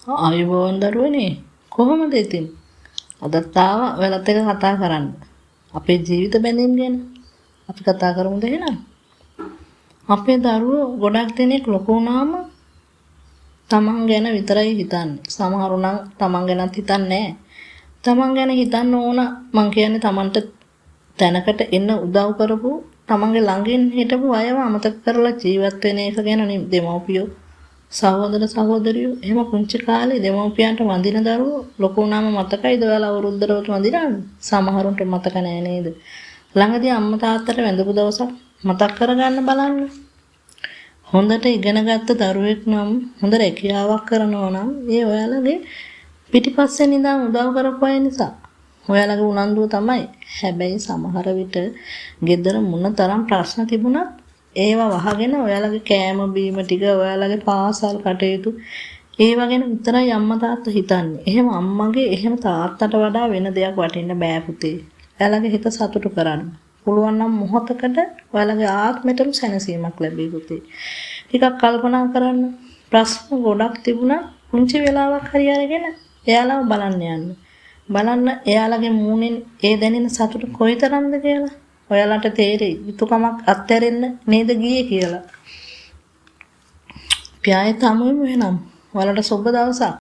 ආයුබෝවන් දරුවනේ කොහොමද ඉතින්? අදත් ආවා ඔයාලත් එක්ක කතා කරන්න. අපේ ජීවිත බැඳීම් ගැන අපි කතා කරමුද එහෙනම්? අපේ දරුවෝ ගොඩක් දෙනෙක් ලොකු වුණාම තමන් ගැන විතරයි හිතන්නේ. සමහරු නම් තමන් ගැනත් හිතන්නේ නැහැ. තමන් ගැන හිතන්න ඕන මං කියන්නේ තමන්ට තැනකට එන්න උදව් කරපු තමන්ගේ ළඟින් හිටපු අයව අමතක කරලා ජීවත් වෙන එක ගැන දෙමව්පියෝ සහෝදර සහෝදරියෝ එහෙම පුංචි කාලේ දෙමව්පියන්ට වඳින දරුවෝ ලොකු වුණාම මතකයිද ඔයාලා අවුරුද්දකට වඳිනවද? සමහරුන්ට මතක නෑ නේද? ළඟදී අම්මා තාත්තට වැඳපු දවසක් මතක් කරගන්න බලන්න. හොඳට ඉගෙනගත්ත දරුවෙක් නම් හොඳ රැකියාවක් කරනවා නම් ඒ ඔයාලගේ පිටිපස්සෙන් ඉඳන් උදව් කරපු අය නිසා. ඔයාලගේ උනන්දුව තමයි. හැබැයි සමහර විට ගෙදර මොනතරම් ප්‍රශ්න තිබුණත් ඒවා වහගෙන ඔයාලගේ කෑම බීම ටික ඔයාලගේ පාසල් කටයුතු ඒවා ගැන විතරයි අම්මා තාත්තා හිතන්නේ. එහෙම අම්මගේ එහෙම තාත්තට වඩා වෙන දෙයක් වටින්න බෑ පුතේ. ඔයාලගේ හිත සතුටු කරන්න. පුළුවන් නම් මොහොතකට ඔයාලගේ ආත්මෙටම සැනසීමක් ලැබෙයි පුතේ. ටිකක් කල්පනා කරන්න. ප්‍රශ්න ගොඩක් තිබුණා. පුංචි වෙලාවක් හරි අරගෙන එයාලව බලන්න යන්න. බලන්න එයාලගේ මූණෙන් ඒ දැනෙන සතුට කොයිතරම්ද කියලා. ඔයාලට තේරෙයි යුතුයකමක් අත්හැරෙන්න නේද ගියේ කියලා. අපි ආයෙත් හමු වෙමු එහෙනම්. ඔයාලට සුබ දවසක්.